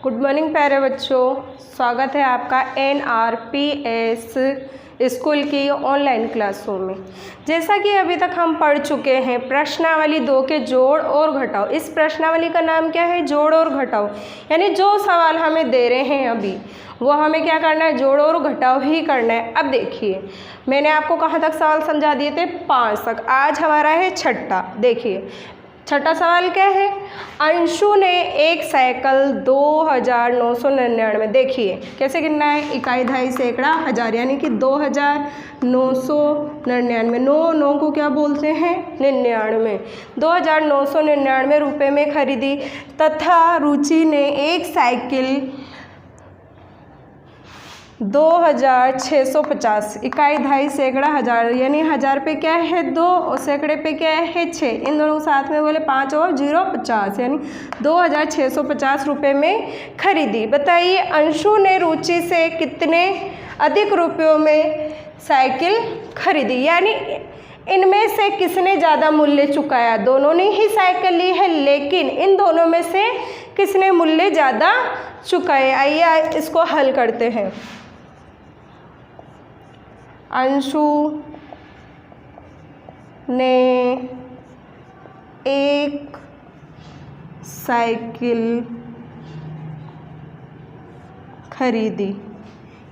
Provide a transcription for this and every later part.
Good morning प्यारे बच्चों, स्वागत है आपका NRPS स्कूल की ऑनलाइन क्लासों में। जैसा कि अभी तक हम पढ़ चुके हैं प्रश्नावली 2 के जोड़ और घटाओ। इस प्रश्नावली का नाम क्या है? जोड़ और घटाओ। यानी जो सवाल हमें दे रहे हैं अभी वो हमें क्या करना है? जोड़ और घटाओ ही करना है। अब देखिए, मैंने आपको कहाँ तक सवाल समझा दिए थे? 5 तक। आज हमारा है छठा। देखिए छठा सवाल क्या है? अंशु ने एक साइकिल 2999, देखिए कैसे गिनना है? इकाई, दहाई, सैकड़ा, हजार, यानी कि 2999। 9 को क्या बोलते हैं? 99। 2999 रुपये में खरीदी। तथा रुचि ने एक साइकिल 2650, इकाई, दहाई, सैकड़ा, हजार, यानी हजार पे क्या है 2 और सैकड़े पे क्या है 6। इन दोनों साथ में बोले 5 और 0 50, यानी 2650 रुपये में खरीदी। बताइए अंशु ने रुचि से कितने अधिक रुपयों में साइकिल खरीदी? यानी इनमें से किसने ज़्यादा मूल्य चुकाया? दोनों ने ही साइकिल ली है, लेकिन इन दोनों में से किसने मूल्य ज़्यादा चुकाए? आइए इसको हल करते हैं। अंशु ने एक साइकिल खरीदी।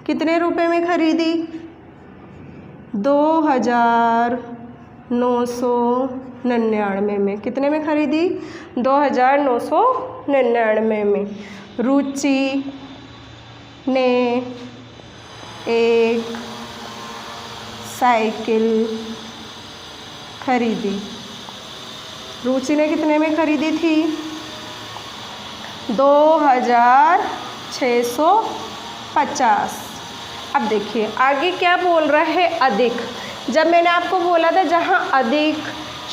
कितने रुपए में खरीदी? 2999 में। कितने में खरीदी? 2999 में। रुचि ने एक साइकिल खरीदी। रुचि ने कितने में खरीदी थी? 2650। अब देखिए आगे क्या बोल रहा है? अधिक। जब मैंने आपको बोला था जहाँ अधिक,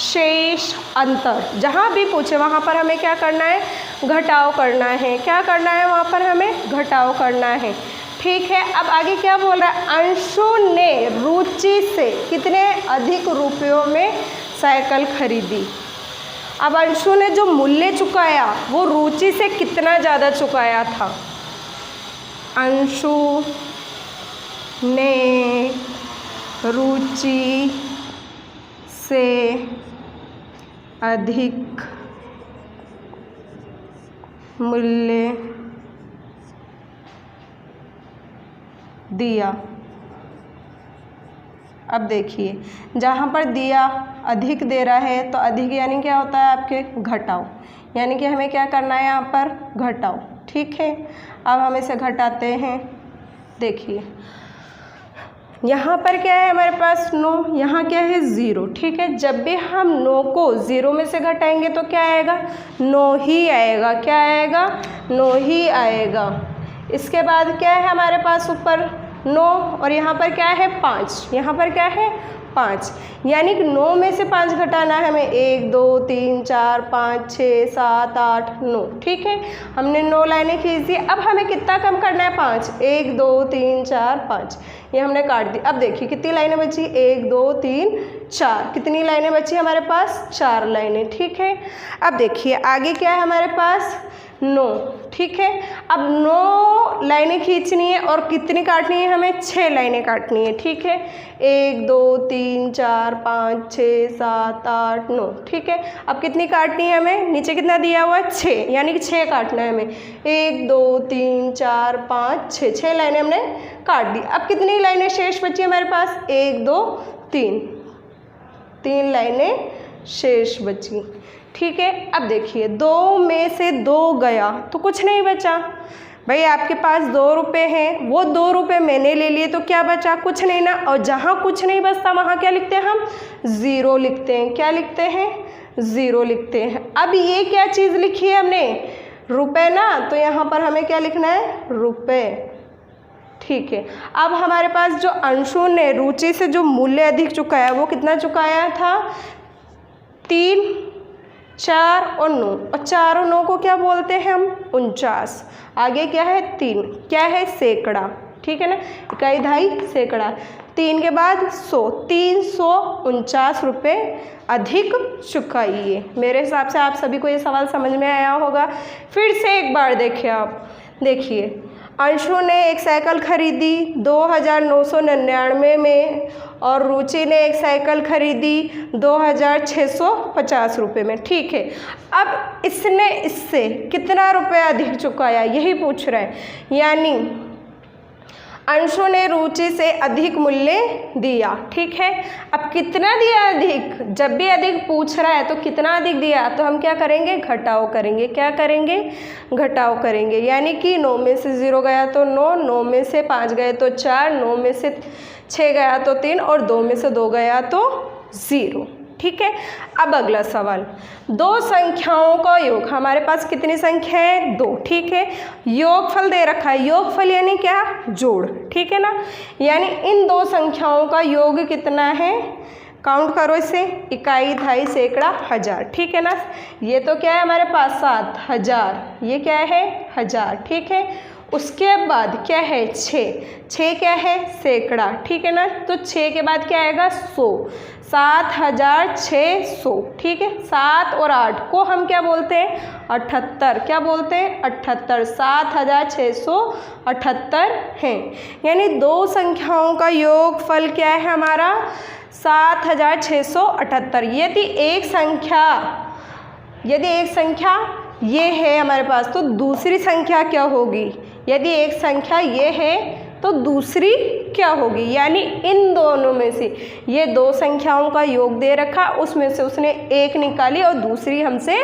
शेष, अंतर, जहाँ भी पूछे वहाँ पर हमें क्या करना है? घटाव करना है। क्या करना है? वहाँ पर हमें घटाव करना है। ठीक है। अब आगे क्या बोल रहा है? अंशु ने रुचि से कितने अधिक रुपयों में साइकिल खरीदी। अब अंशु ने जो मूल्य चुकाया वो रुचि से कितना ज़्यादा चुकाया था? अंशु ने रुचि से अधिक मूल्य दिया। अब देखिए जहाँ पर दिया अधिक दे रहा है तो अधिक यानी क्या होता है आपके? घटाओ। यानी कि हमें क्या करना है यहाँ पर? घटाओ। ठीक है। अब हम इसे घटाते हैं। देखिए यहाँ पर क्या है हमारे पास? 9। यहाँ क्या है? 0। ठीक है। जब भी हम 9 को 0 में से घटाएंगे तो क्या आएगा? 9 ही आएगा। क्या आएगा? 9 ही आएगा। इसके बाद क्या है हमारे पास? ऊपर 9 और यहाँ पर क्या है? 5। यहाँ पर क्या है? 5। यानी कि 9 में से 5 घटाना है हमें। 1 2 3 4 5 6 7 8 9। ठीक है। हमने 9 लाइनें खींच दी। अब हमें कितना कम करना है? 5। 1 2 3 4 5, ये हमने काट दी। अब देखिए कितनी लाइनें बची? 1 2 3 4। कितनी लाइनें बची हमारे पास? 4 लाइनें। ठीक है। अब देखिए आगे क्या है हमारे पास? 9। ठीक है। अब 9 लाइनें खींचनी है और कितनी काटनी है हमें? 6 लाइनें काटनी है। ठीक है। 1 2 3 4 5 6 7 8 9। ठीक है। अब कितनी काटनी है हमें? नीचे कितना दिया हुआ है? 6, यानी कि 6 काटना है हमें। 1 2 3 4 5 6, 6 लाइनें हमने काट दी। अब कितनी लाइनें शेष बची हमारे पास? 1 2 3, 3 लाइनें शेष बची। ठीक है। अब देखिए 2 में से 2 गया तो कुछ नहीं बचा। भाई आपके पास 2 रुपये हैं, वो 2 रुपये मैंने ले लिए तो क्या बचा? कुछ नहीं ना। और जहाँ कुछ नहीं बचता वहाँ क्या लिखते हैं हम? 0 लिखते हैं। क्या लिखते हैं? 0 लिखते हैं। अब ये क्या चीज़ लिखी है हमने? रुपये ना, तो यहाँ पर हमें क्या लिखना है? रुपये। ठीक है। अब हमारे पास जो अंशु ने रुचि से जो मूल्य अधिक चुकाया वो कितना चुकाया था? 3 4 और 9, और 4 और 9 को क्या बोलते हैं हम? 49। आगे क्या है? 3। क्या है? सैकड़ा। ठीक है ना। इकाई, दहाई, सैकड़ा। 3 के बाद 100, 349 रुपये अधिक चुकाइए। मेरे हिसाब से आप सभी को ये सवाल समझ में आया होगा। फिर से एक बार देखिए आप, देखिए, अंशु ने एक साइकिल खरीदी 2,999 में और रुचि ने एक साइकिल खरीदी 2,650 रुपये में। ठीक है, अब इसने इससे कितना रुपया अधिक चुकाया यही पूछ रहा है, यानी अंशु ने रुचि से अधिक मूल्य दिया। ठीक है, अब कितना दिया अधिक, जब भी अधिक पूछ रहा है तो कितना अधिक दिया, तो हम क्या करेंगे, घटाव करेंगे। क्या करेंगे, घटाव करेंगे, यानी कि 9 में से 0 गया तो 9, 9 में से 5 गए तो 4, 9 में से 6 गया तो 3 और 2 में से 2 गया तो 0। ठीक है, अब अगला सवाल, दो संख्याओं का योग, हमारे पास कितनी संख्या है, 2। ठीक है, योगफल दे रखा है, योगफल यानी क्या, जोड़। ठीक है ना, यानी इन दो संख्याओं का योग कितना है, काउंट करो इसे, इकाई, दहाई, सैकड़ा, हजार। ठीक है ना, ये तो क्या है हमारे पास 7,000, ये क्या है 1000। ठीक है, उसके बाद क्या है 6 क्या है सैकड़ा। ठीक है ना, तो 6 के बाद क्या आएगा 100, 7,600। ठीक है, 7 और 8 को हम क्या बोलते हैं, 78। क्या बोलते हैं, 78। 7,678 हैं, यानी दो संख्याओं का योगफल क्या है हमारा 7,678। यदि एक संख्या ये है हमारे पास, तो दूसरी संख्या क्या होगी, यदि एक संख्या ये है तो दूसरी क्या होगी, यानी इन दोनों में से, ये दो संख्याओं का योग दे रखा, उसमें से उसने एक निकाली और दूसरी हमसे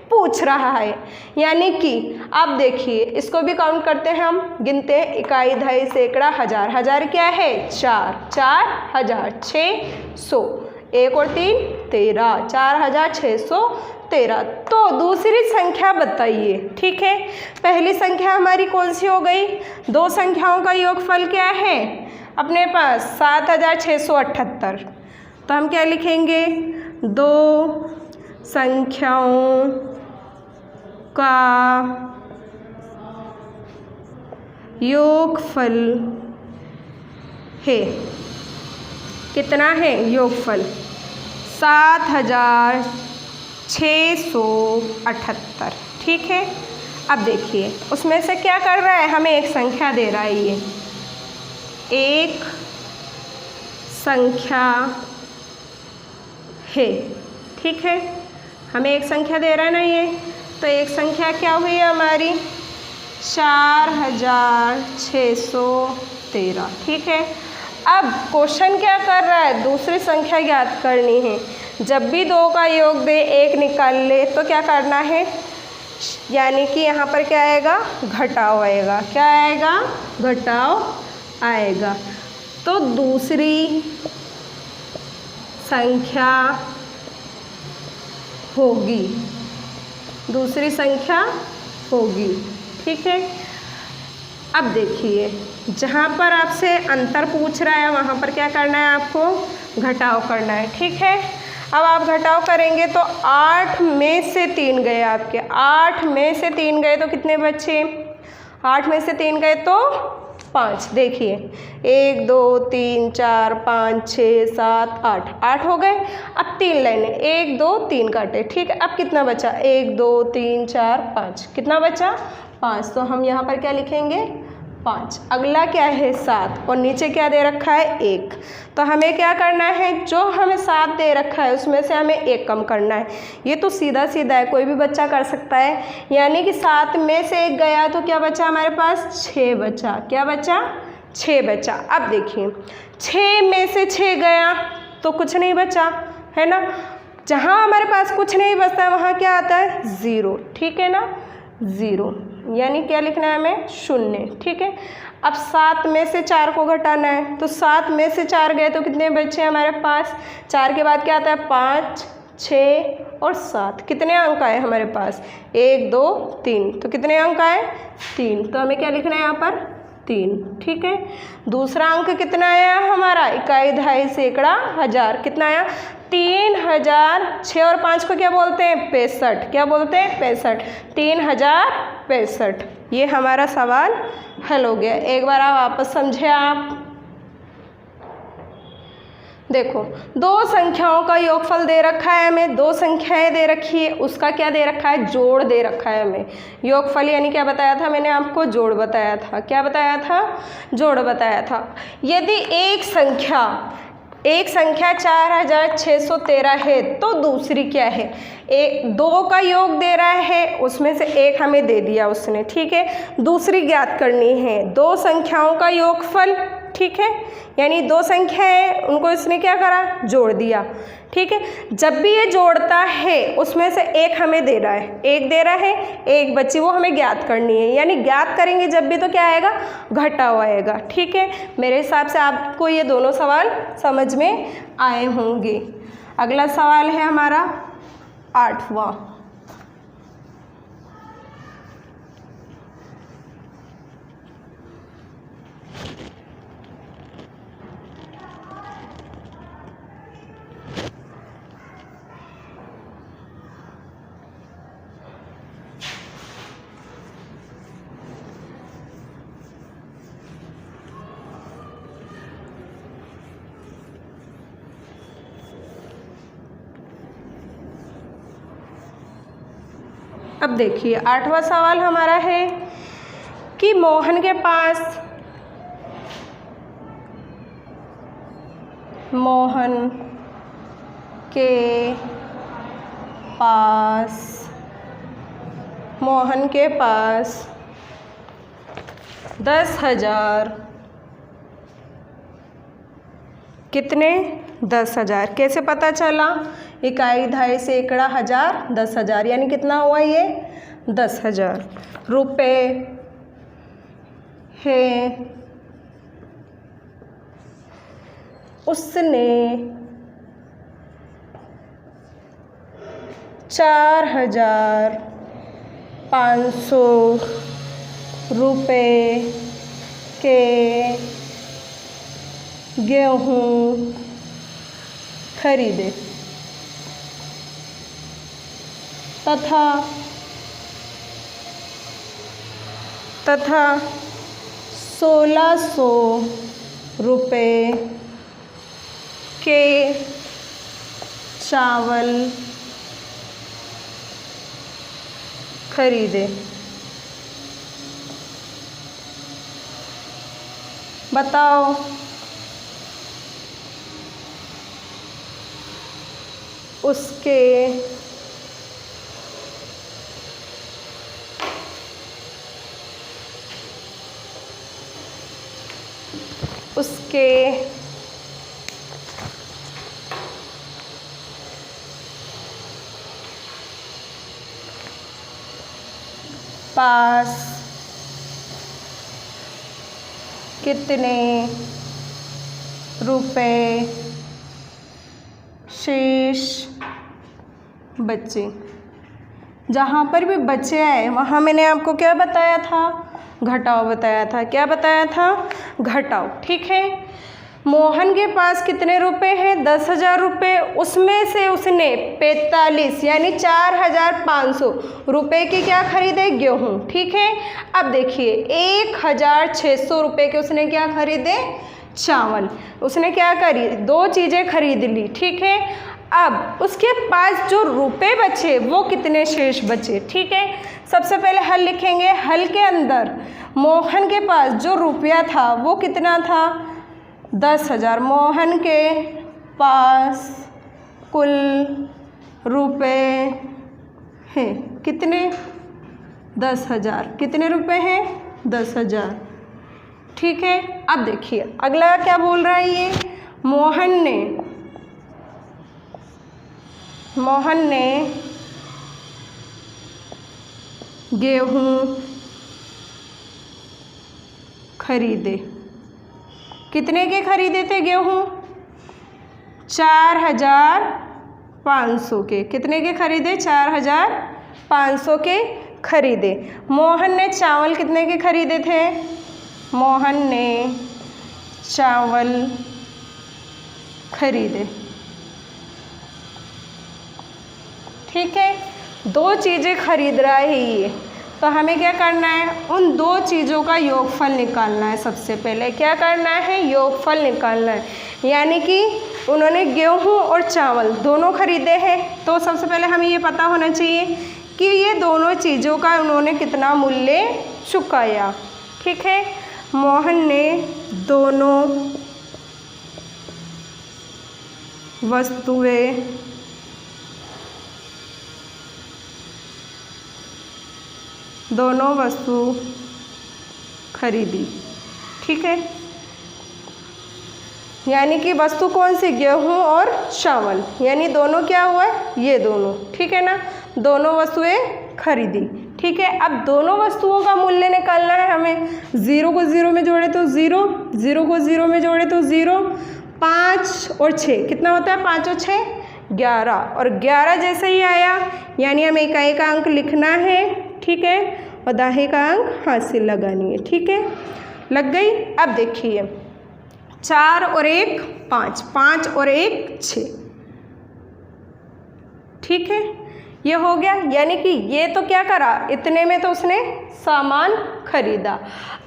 पूछ रहा है। यानी कि आप देखिए, इसको भी काउंट करते हैं, हम गिनते हैं, इकाई, दहाई, सैकड़ा, हजार। हजार क्या है 4, 4,600, 1 और 3 13, 4,613। तो दूसरी संख्या बताइए। ठीक है, पहली संख्या हमारी कौन सी हो गई, दो संख्याओं का योगफल क्या है अपने पास 7,678। तो हम क्या लिखेंगे, दो संख्याओं का योगफल है, कितना है योगफल 7,678। ठीक है, अब देखिए उसमें से क्या कर रहा है, हमें एक संख्या दे रहा है, ये एक संख्या है। ठीक है, हमें एक संख्या दे रहा है ना ये, तो एक संख्या क्या हुई हमारी 4,613। ठीक है, अब क्वेश्चन क्या कर रहा है, दूसरी संख्या ज्ञात करनी है। जब भी दो का योग दे एक निकाल ले तो क्या करना है, यानी कि यहाँ पर क्या आएगा, घटाव आएगा। क्या आएगा, घटाव आएगा। तो दूसरी संख्या होगी, दूसरी संख्या होगी। ठीक है, अब देखिए जहाँ पर आपसे अंतर पूछ रहा है वहाँ पर क्या करना है, आपको घटाव करना है। ठीक है, अब आप घटाव करेंगे तो 8 में से 3 गए आपके, 8 में से 3 गए तो कितने बचे, 8 में से 3 गए तो 5। देखिए 1 2 3 4 5 6 7 8, 8 हो गए। अब 3 लाइनें, 1 2 3 काटे। ठीक है, अब कितना बचा, 1 2 3 4 5, कितना बचा 5। तो हम यहाँ पर क्या लिखेंगे 5। अगला क्या है 7 और नीचे क्या दे रखा है 1। तो हमें क्या करना है, जो हमें 7 दे रखा है उसमें से हमें 1 कम करना है। ये तो सीधा सीधा है, कोई भी बच्चा कर सकता है। यानी कि 7 में से 1 गया तो क्या बचा हमारे पास 6 बचा। क्या बचा, 6 बचा। अब देखिए 6 में से 6 गया तो कुछ नहीं बचा, है ना। जहाँ हमारे पास कुछ नहीं बचता वहाँ क्या आता है 0। ठीक है ना, 0, यानी क्या लिखना है हमें 0। ठीक है, अब 7 में से 4 को घटाना है, तो 7 में से 4 गए तो कितने बचे हमारे पास, 4 के बाद क्या आता है 5 6 और 7। कितने अंक आए हमारे पास 1 2 3, तो कितने अंक आए 3। तो हमें क्या लिखना है यहाँ पर 3। ठीक है, दूसरा अंक कितना आया हमारा, इकाई, दहाई, सैकड़ा, हजार। कितना आया 3000। 6 और 5 को क्या बोलते हैं 65। क्या बोलते हैं 65, 3065। ये हमारा सवाल हल हो गया। एक बार आप वापस समझे आप। देखो, दो संख्याओं का योगफल दे रखा है हमें, दो संख्याएं दे रखी है, उसका क्या दे रखा है, जोड़ दे रखा है हमें। योगफल यानी क्या बताया था मैंने आपको, जोड़ बताया था। क्या बताया था, जोड़ बताया था। यदि एक संख्या 4613 है तो दूसरी क्या है, एक दो का योग दे रहा है, उसमें से एक हमें दे दिया उसने, ठीक है। दूसरी ज्ञात करनी है, दो संख्याओं का योगफल, ठीक है, यानी दो संख्या है उनको इसने क्या करा, जोड़ दिया, ठीक है। जब भी ये जोड़ता है उसमें से एक हमें दे रहा है, एक दे रहा है, एक बची, वो हमें ज्ञात करनी है, यानी ज्ञात करेंगे जब भी तो क्या आएगा, घटा हुआ आएगा, ठीक है। मेरे हिसाब से आपको ये दोनों सवाल समझ में आए होंगे। अगला सवाल है हमारा 8वां। अब देखिए 8वां सवाल हमारा है कि मोहन के पास मोहन के पास 10,000, कितने, 10,000। कैसे पता चला, इकाई दहाई से एकड़ा हजार, 10,000, यानी कितना हुआ ये, 10,000 रुपये है। उसने 4,500 रुपये के गेहूँ खरीदे तथा 1,600 रुपये के चावल खरीदे। बताओ उसके पास कितने रुपए शेष बचे। जहाँ पर भी बचे आए वहाँ मैंने आपको क्या बताया था, घटाओ बताया था। क्या बताया था, घटाओ, ठीक है। मोहन के पास कितने रुपए हैं, 10,000 रुपये, उसमें से उसने 45 यानी 4,500 रुपये की क्या खरीदे, गेहूँ, ठीक है। अब देखिए 1,600 रुपये के उसने क्या खरीदे, चावल। उसने क्या करी, दो चीज़ें खरीद ली, ठीक है। अब उसके पास जो रुपए बचे वो कितने शेष बचे, ठीक है। सबसे पहले हल लिखेंगे, हल के अंदर मोहन के पास जो रुपया था वो कितना था, 10,000। मोहन के पास कुल रुपए हैं कितने, 10,000। कितने रुपए हैं, 10,000, ठीक है। अब देखिए अगला क्या बोल रहा है ये, मोहन ने गेहूँ खरीदे। कितने के खरीदे थे गेहूँ, 4,500 के। कितने के खरीदे, 4,500 के खरीदे। मोहन ने चावल कितने के खरीदे थे, मोहन ने चावल खरीदे, ठीक है। दो चीज़ें खरीद रहा है ये, तो हमें क्या करना है, उन दो चीज़ों का योगफल निकालना है। सबसे पहले क्या करना है, योगफल निकालना है। यानी कि उन्होंने गेहूं और चावल दोनों खरीदे हैं, तो सबसे पहले हमें ये पता होना चाहिए कि ये दोनों चीज़ों का उन्होंने कितना मूल्य चुकाया। ठीक है, मोहन ने दोनों वस्तु खरीदी। ठीक है, यानी कि वस्तु कौन सी, गेहूं और चावल, यानी दोनों क्या हुआ, ये दोनों। ठीक है ना, दोनों वस्तुएं खरीदी। ठीक है, अब दोनों वस्तुओं का मूल्य निकालना है हमें। 0 को 0 में जोड़े तो 0, 0 को 0 में जोड़े तो 0, 5 और 6 कितना होता है, 5 और 6 11, और 11 जैसे ही आया यानी हमें इकाई का अंक लिखना है। ठीक है, और दाहे का अंक हाथ से लगानी है। ठीक है, लग गई। अब देखिए 4 और 1 5, 5 और 1 6। ठीक है, ये हो गया। यानी कि ये तो क्या करा, इतने में तो उसने सामान खरीदा।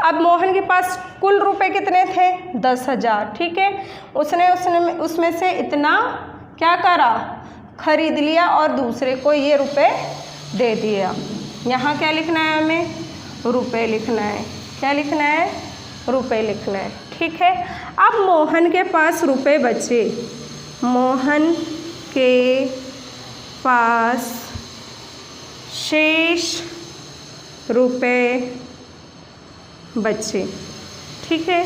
अब मोहन के पास कुल रुपए कितने थे, 10,000। ठीक है, उसमें से इतना क्या करा, खरीद लिया और दूसरे को ये रुपए दे दिया। यहाँ क्या लिखना है, हमें रुपए लिखना है। क्या लिखना है, रुपए लिखना है। ठीक है, अब मोहन के पास रुपए बचे, मोहन के पास शेष रुपए बचे। ठीक है,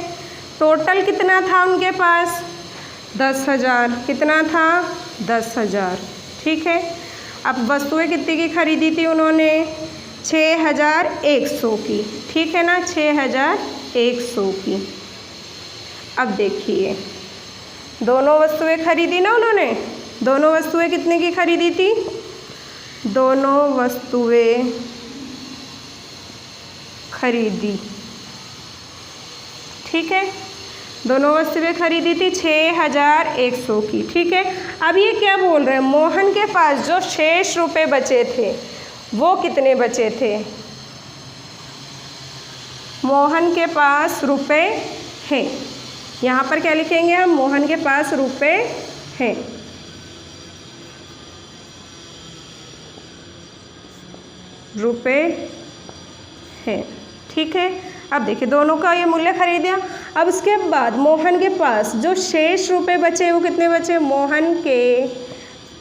टोटल कितना था उनके पास, 10,000। कितना था, 10,000। ठीक है, अब वस्तुएं कितनी की खरीदी थी उन्होंने, 6,100 की। ठीक है ना, 6,100 की। अब देखिए दोनों वस्तुएं खरीदी ना उन्होंने, दोनों वस्तुएं कितने की खरीदी थी, दोनों वस्तुएं खरीदी। ठीक है, दोनों वस्तुएं खरीदी थी 6,100 की। ठीक है, अब ये क्या बोल रहे हैं, मोहन के पास जो शेष रुपए बचे थे वो कितने बचे थे, मोहन के पास रुपए हैं। यहाँ पर क्या लिखेंगे हम, मोहन के पास रुपए हैं। रुपए हैं। ठीक है, अब देखिए दोनों का ये मूल्य खरीदा। अब उसके बाद मोहन के पास जो शेष रुपए बचे वो कितने बचे, मोहन के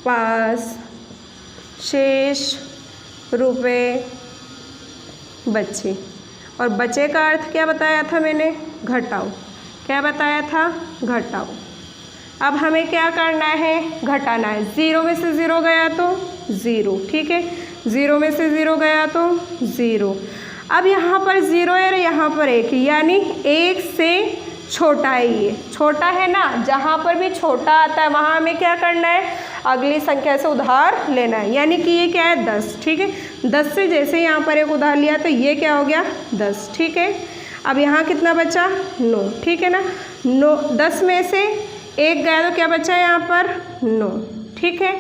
पास शेष रुपए बचे। और बचे का अर्थ क्या बताया था मैंने, घटाओ। क्या बताया था, घटाओ। अब हमें क्या करना है, घटाना है। 0 में से 0 गया तो 0। ठीक है, 0 में से 0 गया तो 0। अब यहाँ पर 0 है और यहाँ पर 1, यानी 1 से छोटा है। ये छोटा है ना, जहाँ पर भी छोटा आता है वहाँ हमें क्या करना है, अगली संख्या से उधार लेना है। यानी कि ये क्या है, 10। ठीक है, 10 से जैसे यहाँ पर एक उधार लिया तो ये क्या हो गया, 10। ठीक है, अब यहाँ कितना बचा, 9। ठीक है ना, 9, 10 में से 1 गया तो क्या बचा यहाँ पर, 9। ठीक है,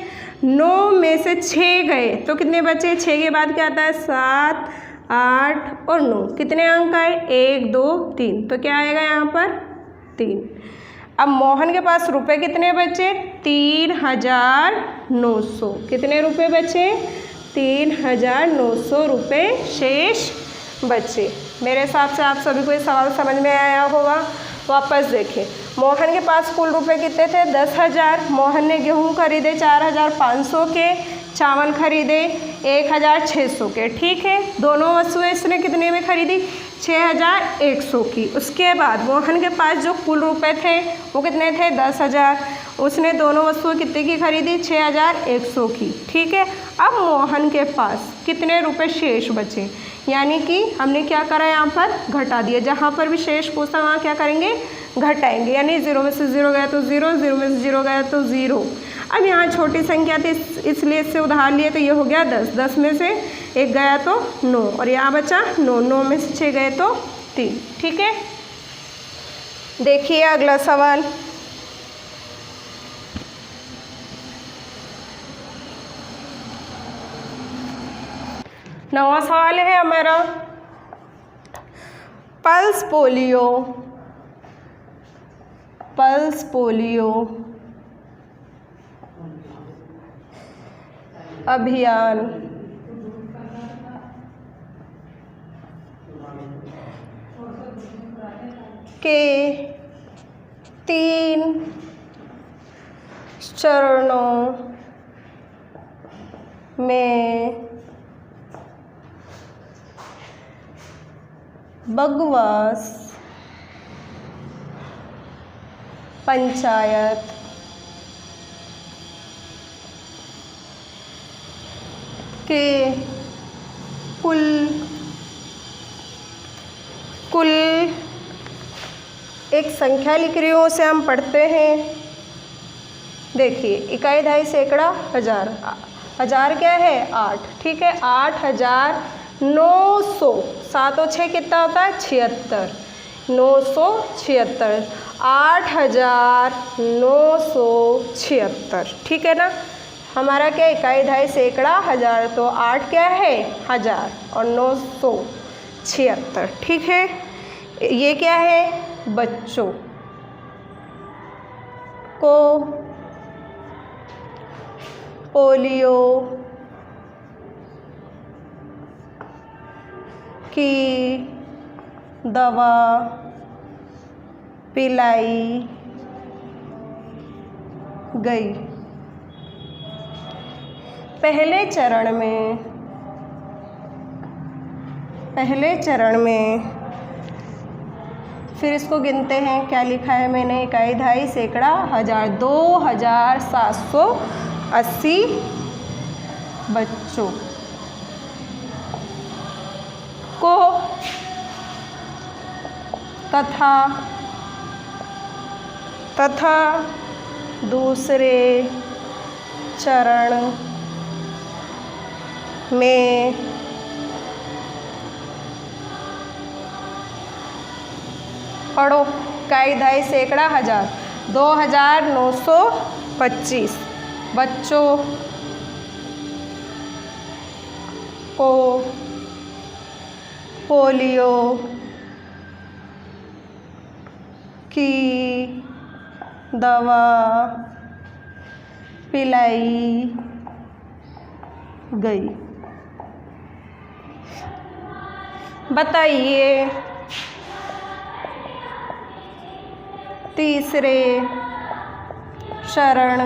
9 में से 6 गए तो कितने बचे, 6 के बाद क्या आता है, 7, 8 और 9। कितने अंक आए, 1 2 3, तो क्या आएगा यहाँ पर, 3। अब मोहन के पास रुपए कितने बचे, 3,900। कितने रुपए बचे, 3,900 रुपये शेष बचे। मेरे हिसाब से आप सभी को ये सवाल समझ में आया होगा। वापस देखें, मोहन के पास कुल रुपए कितने थे, 10,000। मोहन ने गेहूँ खरीदे 4,500 के, चावल खरीदे 1,600 के। ठीक है, दोनों वस्तुएं इसने कितने में खरीदी, 6,100 की। उसके बाद मोहन के पास जो कुल रुपए थे वो कितने थे, 10,000। उसने दोनों वस्तुएं कितने की खरीदी, 6,100 की। ठीक है, अब मोहन के पास कितने रुपए शेष बचे, यानी कि हमने क्या करा, यहाँ पर घटा दिया। जहाँ पर भी शेष पूछता वहाँ क्या करेंगे, घटाएंगे। यानी 0 में से 0 गया तो 0, 0 में से 0 गया तो 0। अब यहाँ छोटी संख्या थी इसलिए इससे उधार लिए तो ये हो गया 10। 10 में से 1 गया तो 9 और यहाँ बचा 9। 9 में से 6 गए तो 3। ठीक है, देखिए अगला सवाल। 9वां सवाल है हमारा पल्स पोलियो अभियान के 3 चरणों में बगवास पंचायत के कुल एक संख्या लिख रही हूँ, उसे हम पढ़ते हैं। देखिए, इकाई, दहाई, सैकड़ा, हजार। हजार क्या है? 8। ठीक है, 8,900। 7 और 6 कितना होता है? 76। 976, 8,976। ठीक है ना। हमारा क्या इकाई, दहाई, सैकड़ा, हजार, तो 8 क्या है? 1000 और 976। ठीक है, ये क्या है? बच्चों को पोलियो की दवा पिलाई गई। पहले चरण में फिर इसको गिनते हैं। क्या लिखा है मैंने? इकाई, दहाई, सैकड़ा, हजार। 2,780 बच्चों को तथा दूसरे चरण में पढ़ो। इकाई, दहाई, सैकड़ा, हजार। 2,925 बच्चों को पोलियो की दवा पिलाई गई। बताइए, तीसरे चरण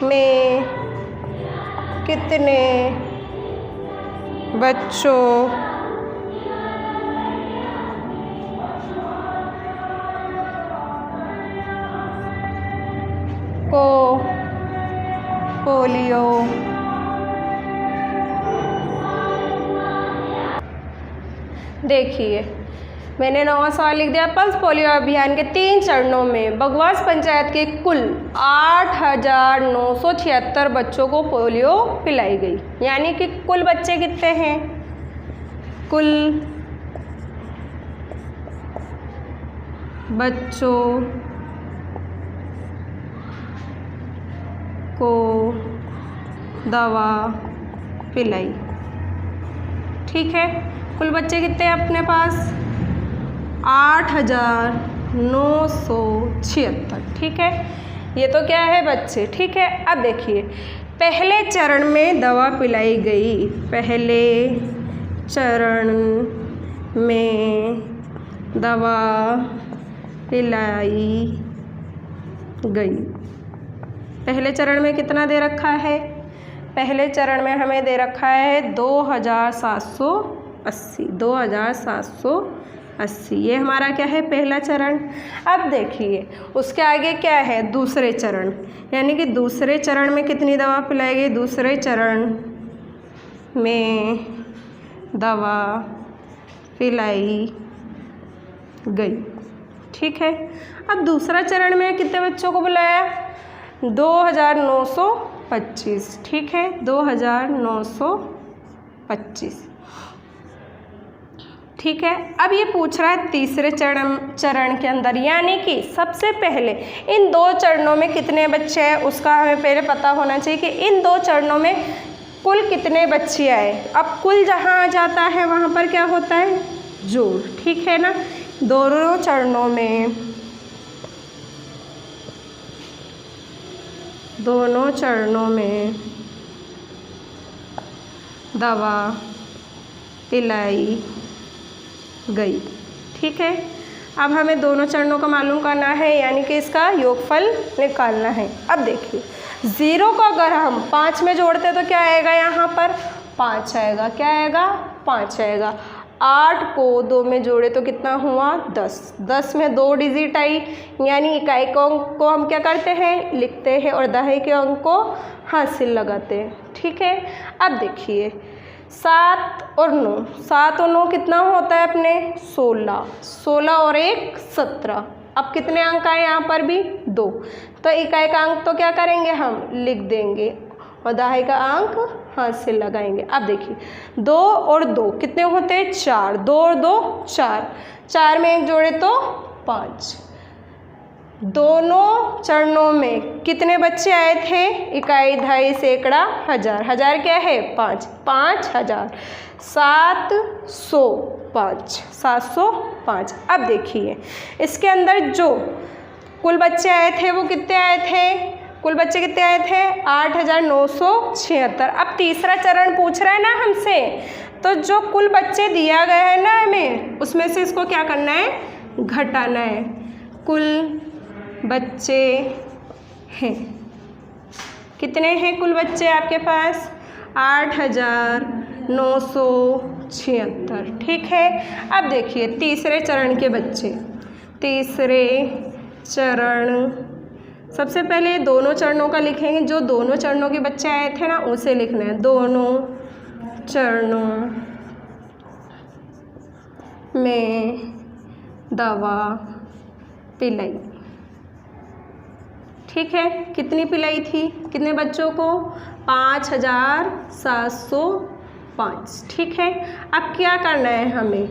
में कितने बच्चों को पोलियो देखिए, मैंने 9वां सवाल लिख दिया। पल्स पोलियो अभियान के 3 चरणों में बगवास पंचायत के कुल 8,976 बच्चों को पोलियो पिलाई गई। यानी कि कुल बच्चे कितने हैं? कुल बच्चों को दवा पिलाई। ठीक है, कुल बच्चे कितने हैं अपने पास? 8,976। ठीक है, ये तो क्या है? बच्चे। ठीक है, अब देखिए, पहले चरण में दवा पिलाई गई। पहले चरण में दवा पिलाई गई। पहले चरण में कितना दे रखा है? पहले चरण में हमें दे रखा है 2,780। 2,780 ये हमारा क्या है? पहला चरण। अब देखिए, उसके आगे क्या है? दूसरे चरण। यानी कि दूसरे चरण में कितनी दवा पिलाई गई? दूसरे चरण में दवा पिलाई गई। ठीक है, अब दूसरा चरण में कितने बच्चों को बुलाया? 2,925। ठीक है, 2,925। ठीक है, अब ये पूछ रहा है तीसरे चरण के अंदर, यानी कि सबसे पहले इन 2 चरणों में कितने बच्चे हैं उसका हमें पहले पता होना चाहिए कि इन 2 चरणों में कुल कितने बच्चे आए। अब कुल जहाँ आ जाता है वहाँ पर क्या होता है, जोड़, ठीक है ना। दोनों चरणों में दवा पिलाई गई, ठीक है। अब हमें दोनों चरणों का मालूम करना है, यानी कि इसका योगफल निकालना है। अब देखिए 0 को अगर हम 5 में जोड़ते तो क्या आएगा, यहाँ पर 5 आएगा। क्या आएगा, 5 आएगा। 8 को 2 में जोड़े तो कितना हुआ, 10। 10 में 2 डिजिट आई, यानी इकाई के अंक को हम क्या करते हैं, लिखते हैं, और दहाई के अंक को हासिल लगाते हैं, ठीक है। अब देखिए 7 और 9, 7 और 9 कितना होता है अपने, 16। 16 और 1 17। अब कितने अंक आए यहाँ पर भी, 2। तो इकाई का अंक तो क्या करेंगे, हम लिख देंगे, और दहाई का अंक हाथ से लगाएंगे। अब देखिए 2 और 2 कितने होते हैं, 4। 2 और 2 4। 4 में 1 जोड़े तो 5। दोनों चरणों में कितने बच्चे आए थे, इकाई, दहाई, सैकड़ा, हजार। हजार क्या है, 5। 5000। 705। 705। अब देखिए इसके अंदर जो कुल बच्चे आए थे वो कितने आए थे, कुल बच्चे कितने आए थे, 8976। अब तीसरा चरण पूछ रहा है ना हमसे, तो जो कुल बच्चे दिया गया है ना हमें, उसमें से इसको क्या करना है, घटाना है। कुल बच्चे हैं, कितने हैं कुल बच्चे आपके पास, 8976, ठीक है। अब देखिए तीसरे चरण के बच्चे, तीसरे चरण, सबसे पहले दोनों चरणों का लिखेंगे। जो दोनों चरणों के बच्चे आए थे ना उसे लिखना है, दोनों चरणों में दवा पिलाई, ठीक है। कितनी पिलाई थी, कितने बच्चों को, 5705, ठीक है। अब क्या करना है हमें,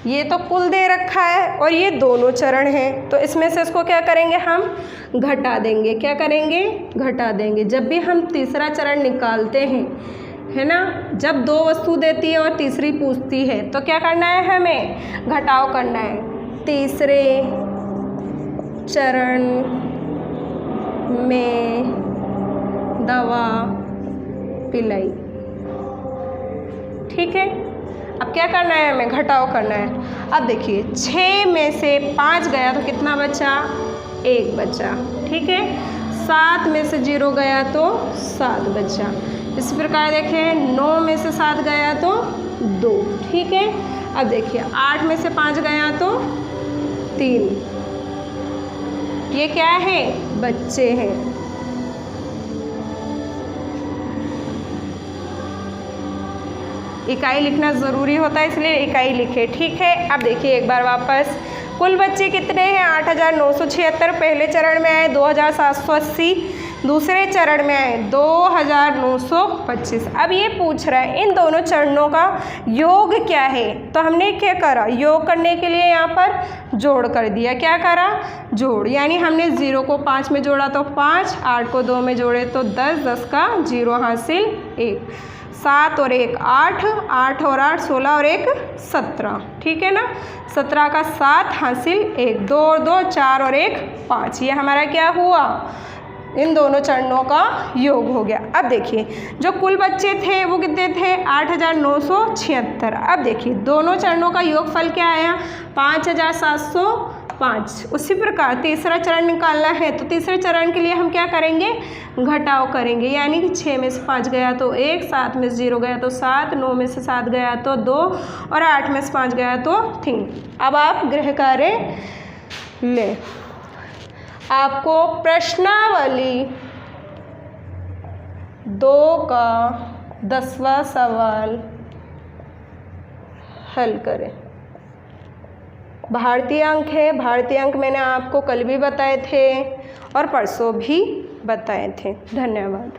ये तो कुल दे रखा है और ये दोनों चरण हैं, तो इसमें से इसको क्या करेंगे, हम घटा देंगे। क्या करेंगे, घटा देंगे। जब भी हम तीसरा चरण निकालते हैं, है ना, जब 2 वस्तु देती है और तीसरी पूछती है तो क्या करना है, हमें घटाव करना है। तीसरे चरण में दवा पिलाई, ठीक है। अब क्या करना है, हमें घटाव करना है। अब देखिए 6 में से 5 गया तो कितना बचा, 1 बचा, ठीक है। 7 में से 0 गया तो 7 बचा। इसी प्रकार देखिए 9 में से 7 गया तो 2, ठीक है। अब देखिए 8 में से 5 गया तो 3। ये क्या है, बच्चे हैं। इकाई लिखना ज़रूरी होता है, इसलिए इकाई लिखे, ठीक है। अब देखिए एक बार वापस, कुल बच्चे कितने हैं, 8976। पहले चरण में आए 2780, दूसरे चरण में आए 2925। अब ये पूछ रहा है इन दोनों चरणों का योग क्या है, तो हमने क्या करा, योग करने के लिए यहाँ पर जोड़ कर दिया। क्या करा, जोड़, यानी हमने 0 को 5 में जोड़ा तो 5, 8 को 2 में जोड़े तो 10, 10 का 0 हासिल 1, 7 और 1 8, 8 और 8 16 और 1 17, ठीक है ना। 17 का 7 हासिल 1, 2 और 2 4 और 1 5। ये हमारा क्या हुआ, इन दोनों चरणों का योग हो गया। अब देखिए जो कुल बच्चे थे वो कितने थे, 8976। अब देखिए दोनों चरणों का योगफल क्या आया, 5705। उसी प्रकार तीसरा चरण निकालना है, तो तीसरे चरण के लिए हम क्या करेंगे, घटाव करेंगे। यानी कि 6 में से 5 गया तो 1, 7 में से 0 गया तो 7, 9 में से 7 गया तो 2 और 8 में से 5 गया तो 3। अब आप गृह कार्य लें। आपको प्रश्नावली 2 का 10वां सवाल हल करें। भारतीय अंक है, भारतीय अंक मैंने आपको कल भी बताए थे और परसों भी बताए थे। धन्यवाद।